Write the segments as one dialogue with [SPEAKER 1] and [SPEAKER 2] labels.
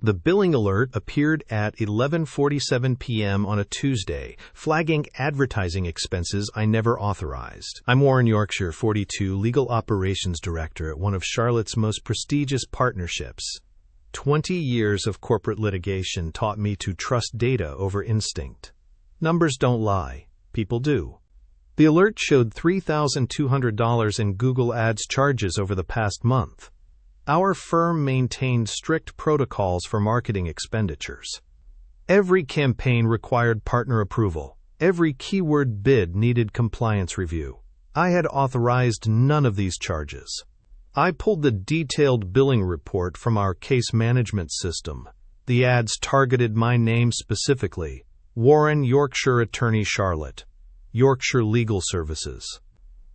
[SPEAKER 1] The billing alert appeared at 11:47 p.m. on a Tuesday, flagging advertising expenses I never authorized. I'm Warren Yorkshire, 42, Legal Operations Director at one of Charlotte's most prestigious partnerships. 20 years of corporate litigation taught me to trust data over instinct. Numbers don't lie, people do. The alert showed $3,200 in Google Ads charges over the past month. Our firm maintained strict protocols for marketing expenditures. Every campaign required partner approval. Every keyword bid needed compliance review. I had authorized none of these charges. I pulled the detailed billing report from our case management system. The ads targeted my name specifically: Warren Yorkshire Attorney Charlotte, Yorkshire Legal Services,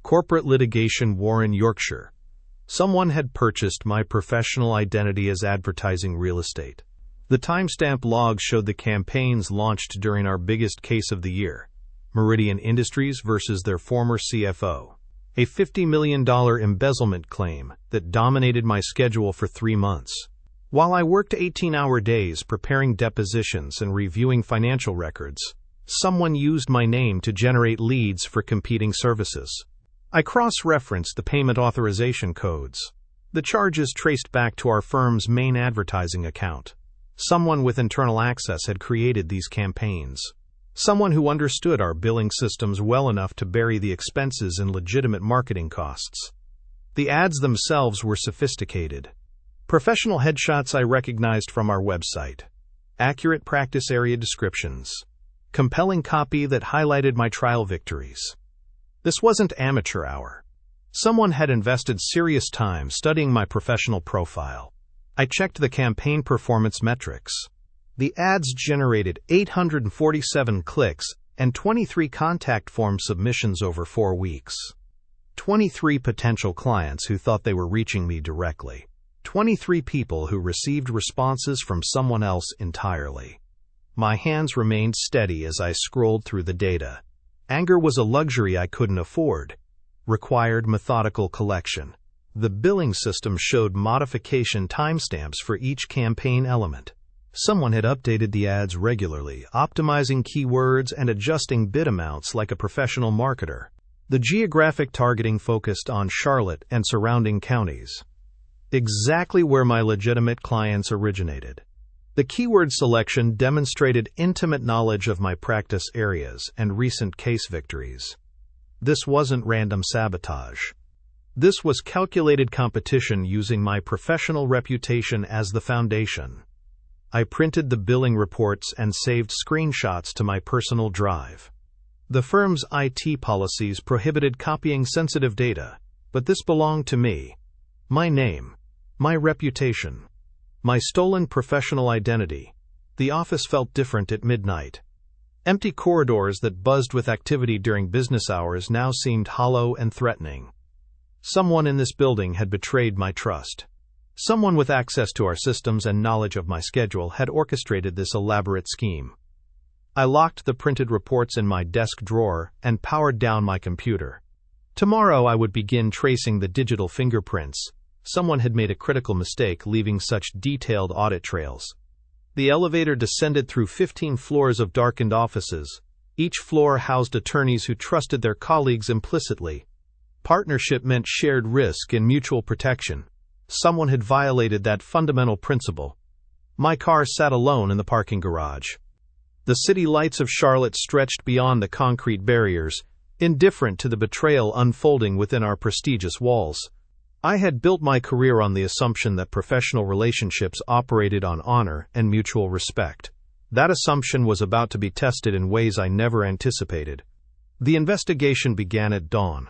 [SPEAKER 1] Corporate Litigation Warren Yorkshire. Someone had purchased my professional identity as advertising real estate. The timestamp log showed the campaigns launched during our biggest case of the year, Meridian Industries versus their former CFO, a $50 million embezzlement claim that dominated my schedule for 3 months. While I worked 18-hour days preparing depositions and reviewing financial records, someone used my name to generate leads for competing services. I cross-referenced the payment authorization codes. The charges traced back to our firm's main advertising account. Someone with internal access had created these campaigns. Someone who understood our billing systems well enough to bury the expenses in legitimate marketing costs. The ads themselves were sophisticated. Professional headshots I recognized from our website. Accurate practice area descriptions. Compelling copy that highlighted my trial victories. This wasn't amateur hour. Someone had invested serious time studying my professional profile. I checked the campaign performance metrics. The ads generated 847 clicks and 23 contact form submissions over 4 weeks. 23 potential clients who thought they were reaching me directly. 23 people who received responses from someone else entirely. My hands remained steady as I scrolled through the data. Anger was a luxury I couldn't afford. Required methodical collection. The billing system showed modification timestamps for each campaign element. Someone had updated the ads regularly, optimizing keywords and adjusting bid amounts like a professional marketer. The geographic targeting focused on Charlotte and surrounding counties. Exactly where my legitimate clients originated. The keyword selection demonstrated intimate knowledge of my practice areas and recent case victories. This wasn't random sabotage. This was calculated competition using my professional reputation as the foundation. I printed the billing reports and saved screenshots to my personal drive. The firm's IT policies prohibited copying sensitive data, but this belonged to me. My name, my reputation. My stolen professional identity. The office felt different at midnight. Empty corridors that buzzed with activity during business hours now seemed hollow and threatening. Someone in this building had betrayed my trust. Someone with access to our systems and knowledge of my schedule had orchestrated this elaborate scheme. I locked the printed reports in my desk drawer and powered down my computer. Tomorrow I would begin tracing the digital fingerprints. Someone had made a critical mistake leaving such detailed audit trails. The elevator descended through 15 floors of darkened offices. Each floor housed attorneys who trusted their colleagues implicitly. Partnership meant shared risk and mutual protection. Someone had violated that fundamental principle. My car sat alone in the parking garage. The city lights of Charlotte stretched beyond the concrete barriers, indifferent to the betrayal unfolding within our prestigious walls. I had built my career on the assumption that professional relationships operated on honor and mutual respect. That assumption was about to be tested in ways I never anticipated. The investigation began at dawn.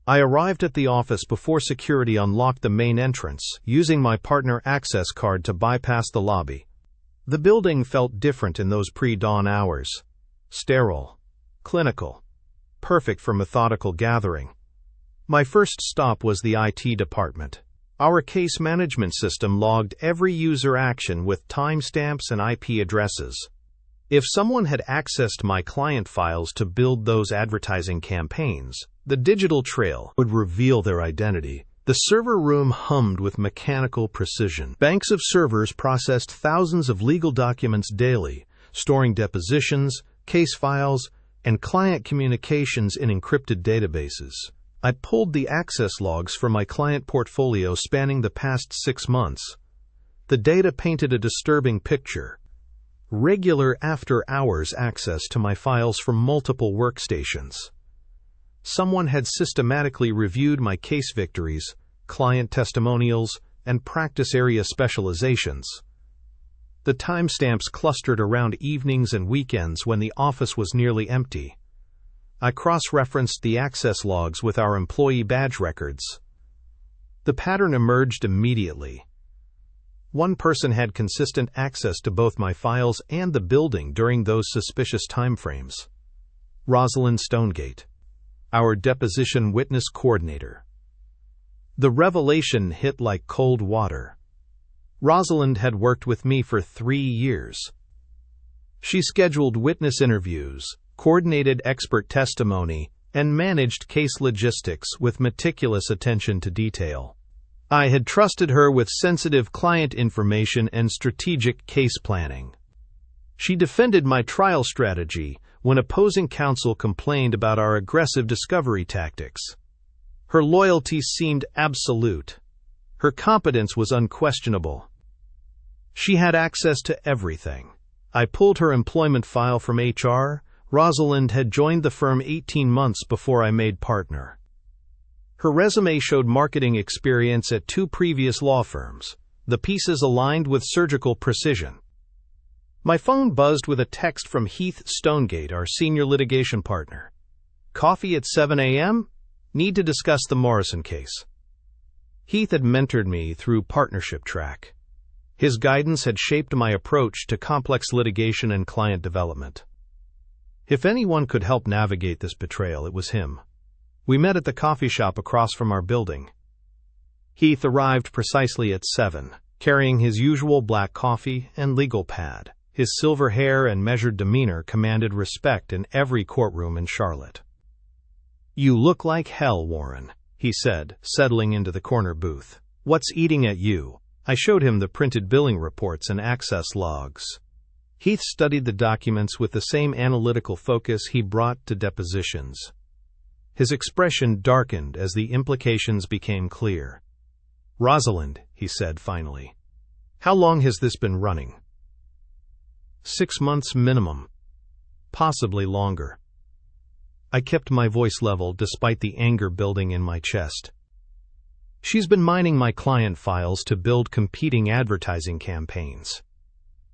[SPEAKER 1] I arrived at the office before security unlocked the main entrance, using my partner access card to bypass the lobby. The building felt different in those pre-dawn hours. Sterile. Clinical. Perfect for methodical gathering. My first stop was the IT department. Our case management system logged every user action with timestamps and IP addresses. If someone had accessed my client files to build those advertising campaigns, the digital trail would reveal their identity. The server room hummed with mechanical precision. Banks of servers processed thousands of legal documents daily, storing depositions, case files, and client communications in encrypted databases. I pulled the access logs for my client portfolio spanning the past 6 months. The data painted a disturbing picture. Regular after-hours access to my files from multiple workstations. Someone had systematically reviewed my case victories, client testimonials, and practice area specializations. The timestamps clustered around evenings and weekends when the office was nearly empty. I cross-referenced the access logs with our employee badge records. The pattern emerged immediately. One person had consistent access to both my files and the building during those suspicious timeframes. Rosalind Stonegate, our deposition witness coordinator. The revelation hit like cold water. Rosalind had worked with me for 3 years. She scheduled witness interviews, coordinated expert testimony, and managed case logistics with meticulous attention to detail. I had trusted her with sensitive client information and strategic case planning. She defended my trial strategy when opposing counsel complained about our aggressive discovery tactics. Her loyalty seemed absolute. Her competence was unquestionable. She had access to everything. I pulled her employment file from HR. Rosalind had joined the firm 18 months before I made partner. Her resume showed marketing experience at 2 previous law firms. The pieces aligned with surgical precision. My phone buzzed with a text from Heath Stonegate, our senior litigation partner. Coffee at 7 a.m.? Need to discuss the Morrison case. Heath had mentored me through partnership track. His guidance had shaped my approach to complex litigation and client development. If anyone could help navigate this betrayal, it was him. We met at the coffee shop across from our building. Heath arrived precisely at 7, carrying his usual black coffee and legal pad. His silver hair and measured demeanor commanded respect in every courtroom in Charlotte. "You look like hell, Warren," he said, settling into the corner booth. "What's eating at you?" I showed him the printed billing reports and access logs. Heath studied the documents with the same analytical focus he brought to depositions. His expression darkened as the implications became clear. "Rosalind," he said finally, "how long has this been running?" 6 months minimum. Possibly longer. I kept my voice level despite the anger building in my chest. "She's been mining my client files to build competing advertising campaigns."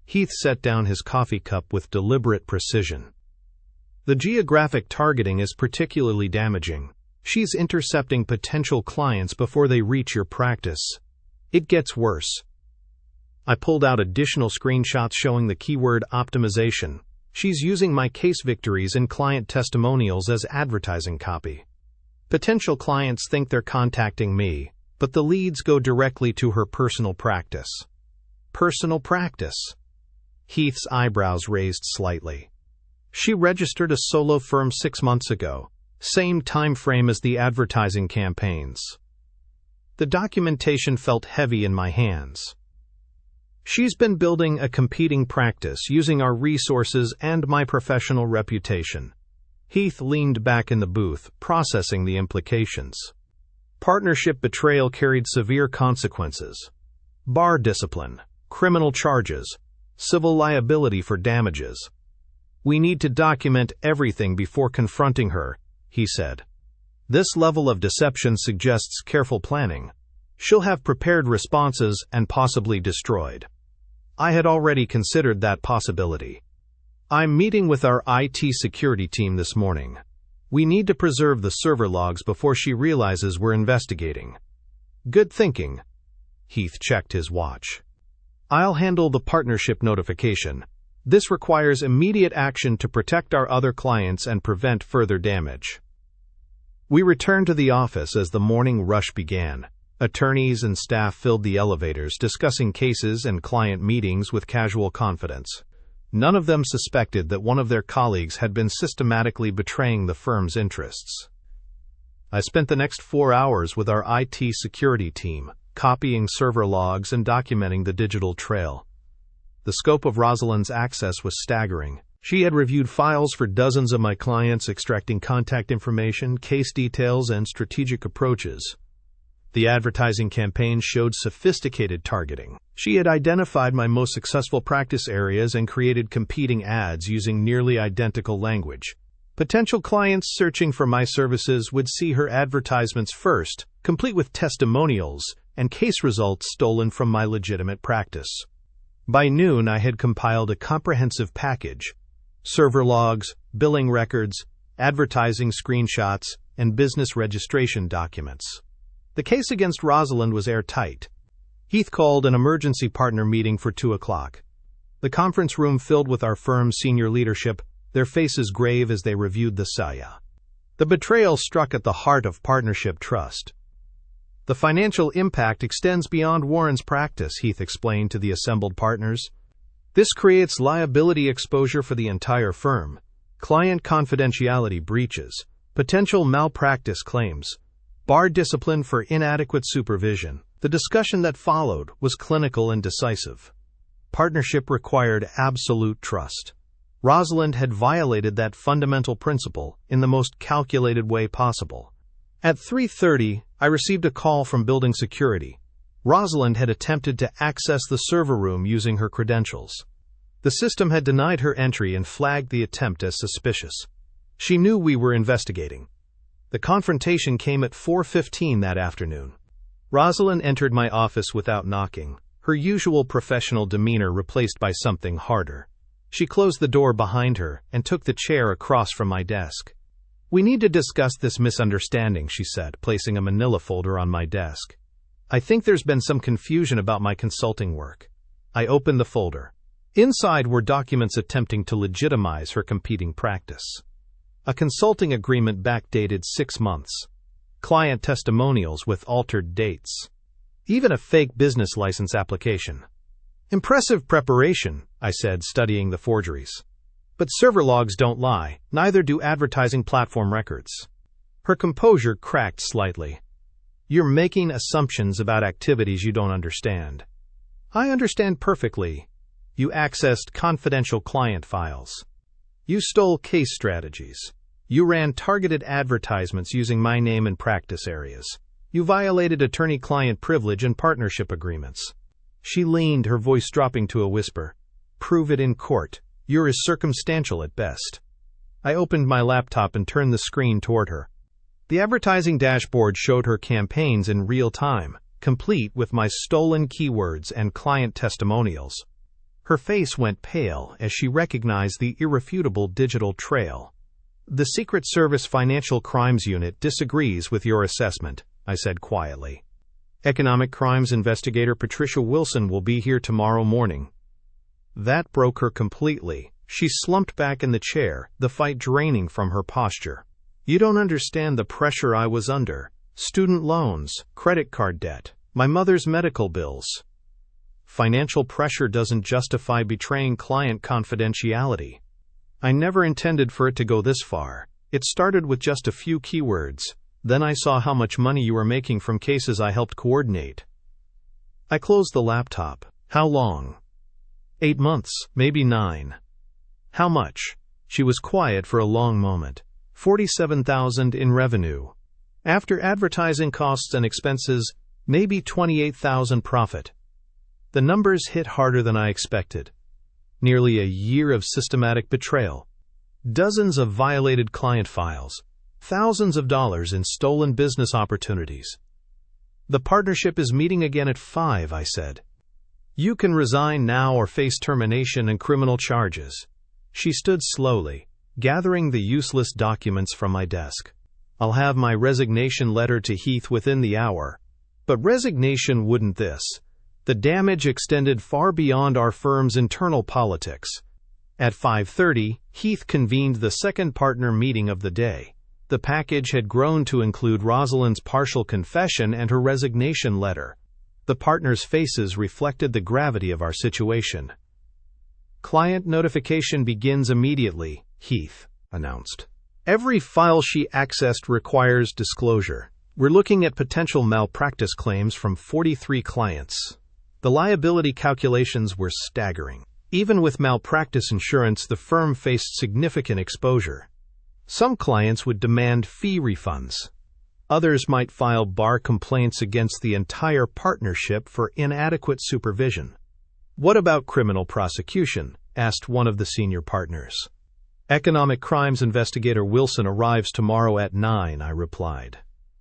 [SPEAKER 1] Heath set down his coffee cup with deliberate precision. "The geographic targeting is particularly damaging. She's intercepting potential clients before they reach your practice. It gets worse." I pulled out additional screenshots showing the keyword optimization. "She's using my case victories and client testimonials as advertising copy. Potential clients think they're contacting me, but the leads go directly to her personal practice." Personal practice? Heath's eyebrows raised slightly. "She registered a solo firm 6 months ago, same time frame as the advertising campaigns." The documentation felt heavy in my hands. "She's been building a competing practice using our resources and my professional reputation." Heath leaned back in the booth, processing the implications. Partnership betrayal carried severe consequences. Bar discipline, criminal charges, civil liability for damages. "We need to document everything before confronting her," he said. "This level of deception suggests careful planning. She'll have prepared responses and possibly destroyed." I had already considered that possibility. "I'm meeting with our IT security team this morning. We need to preserve the server logs before she realizes we're investigating." "Good thinking." Heath checked his watch. "I'll handle the partnership notification. This requires immediate action to protect our other clients and prevent further damage." We returned to the office as the morning rush began. Attorneys and staff filled the elevators, discussing cases and client meetings with casual confidence. None of them suspected that one of their colleagues had been systematically betraying the firm's interests. I spent the next 4 hours with our IT security team, copying server logs and documenting the digital trail. The scope of Rosalind's access was staggering. She had reviewed files for dozens of my clients, extracting contact information, case details, and strategic approaches. The advertising campaign showed sophisticated targeting. She had identified my most successful practice areas and created competing ads using nearly identical language. Potential clients searching for my services would see her advertisements first, complete with testimonials and case results stolen from my legitimate practice. By noon, I had compiled a comprehensive package: server logs, billing records, advertising screenshots, and business registration documents. The case against Rosalind was airtight. Heath called an emergency partner meeting for 2 o'clock. The conference room filled with our firm's senior leadership, their faces grave as they reviewed the saya. The betrayal struck at the heart of partnership trust. The financial impact extends beyond Warren's practice, Heath explained to the assembled partners. This creates liability exposure for the entire firm, client confidentiality breaches, potential malpractice claims, bar discipline for inadequate supervision. The discussion that followed was clinical and decisive. Partnership required absolute trust. Rosalind had violated that fundamental principle in the most calculated way possible. At 3:30, I received a call from building security. Rosalind had attempted to access the server room using her credentials. The system had denied her entry and flagged the attempt as suspicious. She knew we were investigating. The confrontation came at 4:15 that afternoon. Rosalind entered my office without knocking, her usual professional demeanor replaced by something harder. She closed the door behind her and took the chair across from my desk. "We need to discuss this misunderstanding," she said, placing a manila folder on my desk. "I think there's been some confusion about my consulting work." I opened the folder. Inside were documents attempting to legitimize her competing practice. A consulting agreement backdated 6 months. Client testimonials with altered dates. Even a fake business license application. "Impressive preparation," I said, studying the forgeries. "But server logs don't lie, neither do advertising platform records." Her composure cracked slightly. "You're making assumptions about activities you don't understand." "I understand perfectly. You accessed confidential client files. You stole case strategies. You ran targeted advertisements using my name and practice areas. You violated attorney-client privilege and partnership agreements." She leaned, her voice dropping to a whisper. "Prove it in court. You're as circumstantial at best." I opened my laptop and turned the screen toward her. The advertising dashboard showed her campaigns in real time, complete with my stolen keywords and client testimonials. Her face went pale as she recognized the irrefutable digital trail. "The Secret Service Financial Crimes Unit disagrees with your assessment," I said quietly. "Economic Crimes Investigator Patricia Wilson will be here tomorrow morning." That broke her completely. She slumped back in the chair, the fight draining from her posture. "You don't understand the pressure I was under. Student loans, credit card debt, my mother's medical bills. Financial pressure doesn't justify betraying client confidentiality. I never intended for it to go this far. It started with just a few keywords. Then I saw how much money you were making from cases I helped coordinate." I closed the laptop. "How long?" 8 months, maybe 9. "How much?" She was quiet for a long moment. $47,000 in revenue. After advertising costs and expenses, maybe $28,000 profit. The numbers hit harder than I expected. Nearly a year of systematic betrayal. Dozens of violated client files. Thousands of dollars in stolen business opportunities. "The partnership is meeting again at 5, I said. "You can resign now or face termination and criminal charges." She stood slowly, gathering the useless documents from my desk. "I'll have my resignation letter to Heath within the hour." But resignation wouldn't this. The damage extended far beyond our firm's internal politics. At 5:30, Heath convened the second partner meeting of the day. The package had grown to include Rosalind's partial confession and her resignation letter. The partners' faces reflected the gravity of our situation. "Client notification begins immediately," Heath announced. Every file she accessed requires disclosure. We're looking at potential malpractice claims from 43 clients. The liability calculations were staggering. Even with malpractice insurance, the firm faced significant exposure. Some clients would demand fee refunds. Others might file bar complaints against the entire partnership for inadequate supervision. "What about criminal prosecution?" asked one of the senior partners. "Economic crimes investigator Wilson arrives tomorrow at 9, I replied.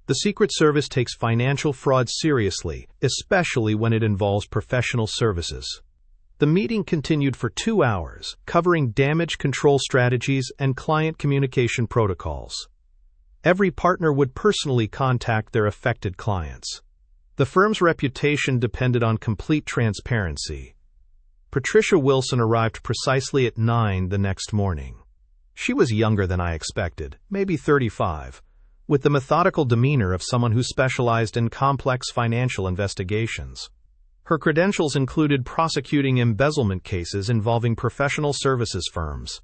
[SPEAKER 1] The Secret Service takes financial fraud seriously, especially when it involves professional services. The meeting continued for 2 hours, covering damage control strategies and client communication protocols. Every partner would personally contact their affected clients. The firm's reputation depended on complete transparency. Patricia Wilson arrived precisely at 9 the next morning. She was younger than I expected, maybe 35, with the methodical demeanor of someone who specialized in complex financial investigations. Her credentials included prosecuting embezzlement cases involving professional services firms.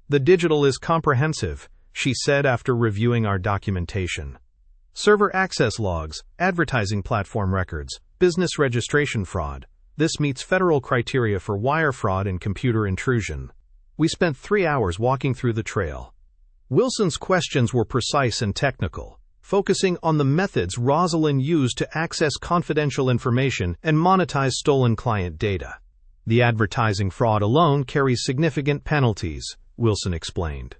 [SPEAKER 1] "The digital is comprehensive," she said after reviewing our documentation. "Server access logs, advertising platform records, business registration fraud. This meets federal criteria for wire fraud and computer intrusion." We spent 3 hours walking through the trail. Wilson's questions were precise and technical, focusing on the methods Rosalind used to access confidential information and monetize stolen client data. "The advertising fraud alone carries significant penalties," Wilson explained.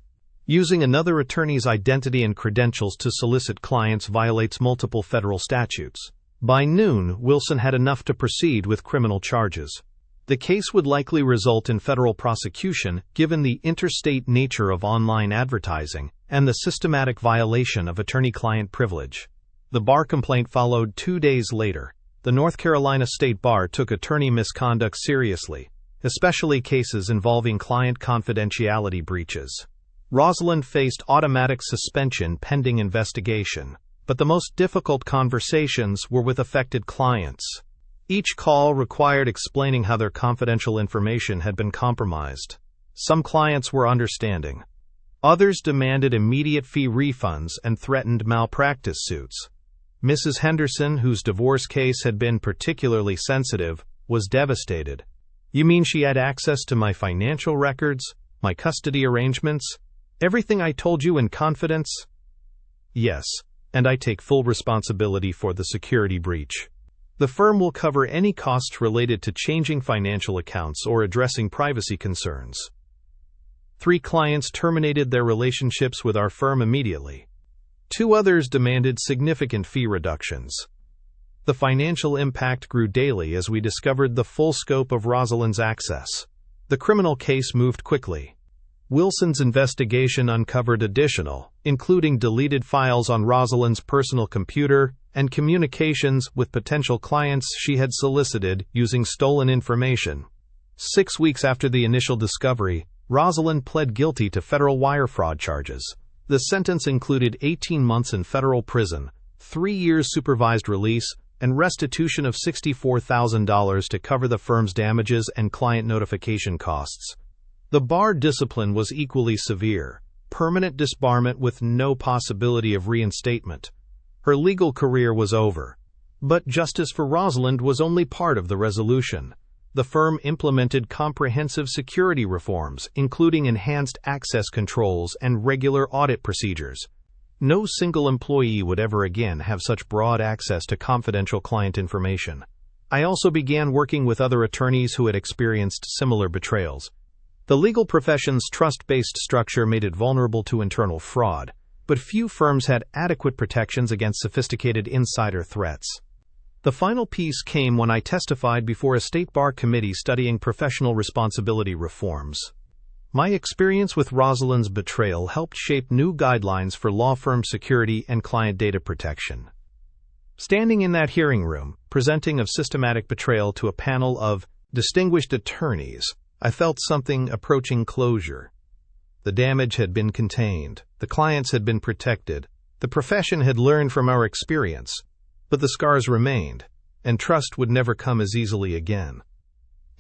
[SPEAKER 1] "Using another attorney's identity and credentials to solicit clients violates multiple federal statutes." By noon, Wilson had enough to proceed with criminal charges. The case would likely result in federal prosecution given the interstate nature of online advertising and the systematic violation of attorney-client privilege. The bar complaint followed 2 days later. The North Carolina State Bar took attorney misconduct seriously, especially cases involving client confidentiality breaches. Rosalind faced automatic suspension pending investigation, but the most difficult conversations were with affected clients. Each call required explaining how their confidential information had been compromised. Some clients were understanding. Others demanded immediate fee refunds and threatened malpractice suits. Mrs. Henderson, whose divorce case had been particularly sensitive, was devastated. "You mean she had access to my financial records, my custody arrangements, everything I told you in confidence?" "Yes, and I take full responsibility for the security breach. The firm will cover any costs related to changing financial accounts or addressing privacy concerns." 3 clients terminated their relationships with our firm immediately. 2 others demanded significant fee reductions. The financial impact grew daily as we discovered the full scope of Rosalind's access. The criminal case moved quickly. Wilson's investigation uncovered additional, including deleted files on Rosalind's personal computer and communications with potential clients she had solicited using stolen information. 6 weeks after the initial discovery, Rosalind pled guilty to federal wire fraud charges. The sentence included 18 months in federal prison, 3 years supervised release, and restitution of $64,000 to cover the firm's damages and client notification costs. The bar discipline was equally severe: permanent disbarment with no possibility of reinstatement. Her legal career was over. But justice for Rosalind was only part of the resolution. The firm implemented comprehensive security reforms, including enhanced access controls and regular audit procedures. No single employee would ever again have such broad access to confidential client information. I also began working with other attorneys who had experienced similar betrayals. The legal profession's trust-based structure made it vulnerable to internal fraud, but few firms had adequate protections against sophisticated insider threats. The final piece came when I testified before a state bar committee studying professional responsibility reforms. My experience with Rosalind's betrayal helped shape new guidelines for law firm security and client data protection. Standing in that hearing room, presenting of systematic betrayal to a panel of distinguished attorneys, I felt something approaching closure. The damage had been contained, the clients had been protected, the profession had learned from our experience, but the scars remained, and trust would never come as easily again.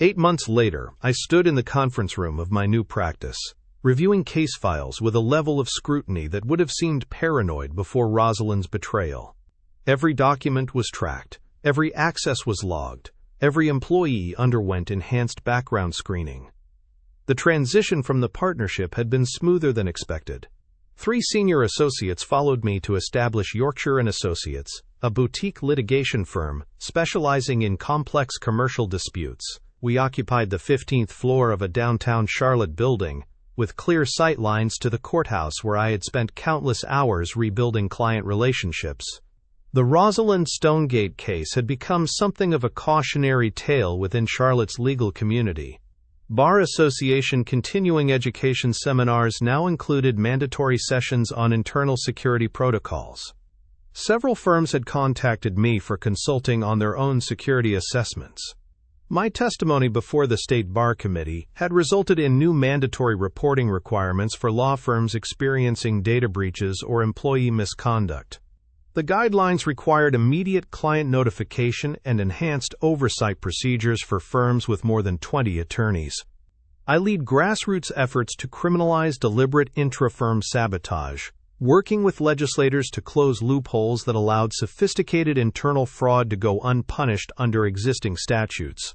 [SPEAKER 1] 8 months later, I stood in the conference room of my new practice. reviewing case files with a level of scrutiny that would have seemed paranoid before Rosalind's betrayal. Every document was tracked, every access was logged, every employee underwent enhanced background screening. The transition from the partnership had been smoother than expected. 3 senior associates followed me to establish Yorkshire & Associates, a boutique litigation firm specializing in complex commercial disputes. We occupied the 15th floor of a downtown Charlotte building, with clear sight lines to the courthouse where I had spent countless hours rebuilding client relationships. The Rosalind Stonegate case had become something of a cautionary tale within Charlotte's legal community. Bar Association continuing education seminars now included mandatory sessions on internal security protocols. Several firms had contacted me for consulting on their own security assessments. My testimony before the State Bar Committee had resulted in new mandatory reporting requirements for law firms experiencing data breaches or employee misconduct. The guidelines required immediate client notification and enhanced oversight procedures for firms with more than 20 attorneys. I lead grassroots efforts to criminalize deliberate intra-firm sabotage, working with legislators to close loopholes that allowed sophisticated internal fraud to go unpunished under existing statutes.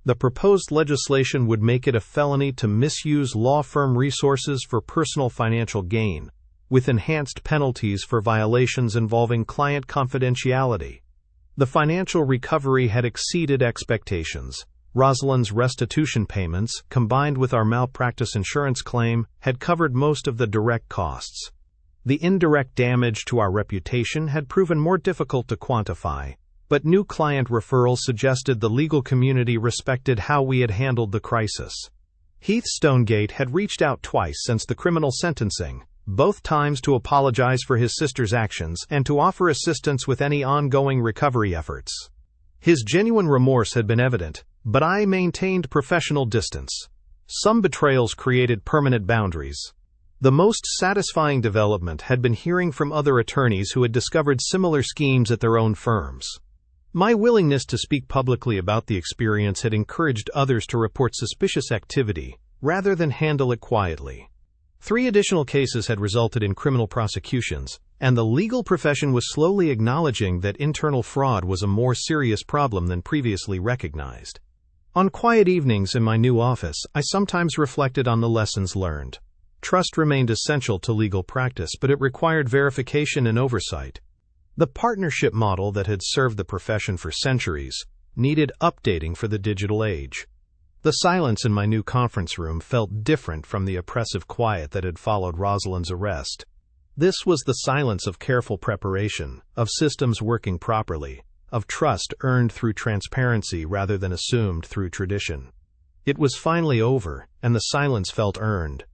[SPEAKER 1] The proposed legislation would make it a felony to misuse law firm resources for personal financial gain, with enhanced penalties for violations involving client confidentiality. The financial recovery had exceeded expectations. Rosalind's restitution payments, combined with our malpractice insurance claim, had covered most of the direct costs. The indirect damage to our reputation had proven more difficult to quantify, but new client referrals suggested the legal community respected how we had handled the crisis. Heath Stonegate had reached out twice since the criminal sentencing, both times to apologize for his sister's actions and to offer assistance with any ongoing recovery efforts. His genuine remorse had been evident, but I maintained professional distance. Some betrayals created permanent boundaries. The most satisfying development had been hearing from other attorneys who had discovered similar schemes at their own firms. My willingness to speak publicly about the experience had encouraged others to report suspicious activity, rather than handle it quietly. 3 additional cases had resulted in criminal prosecutions, and the legal profession was slowly acknowledging that internal fraud was a more serious problem than previously recognized. On quiet evenings in my new office, I sometimes reflected on the lessons learned. Trust remained essential to legal practice, but it required verification and oversight. The partnership model that had served the profession for centuries needed updating for the digital age. The silence in my new conference room felt different from the oppressive quiet that had followed Rosalind's arrest. This was the silence of careful preparation, of systems working properly, of trust earned through transparency rather than assumed through tradition. It was finally over, and the silence felt earned.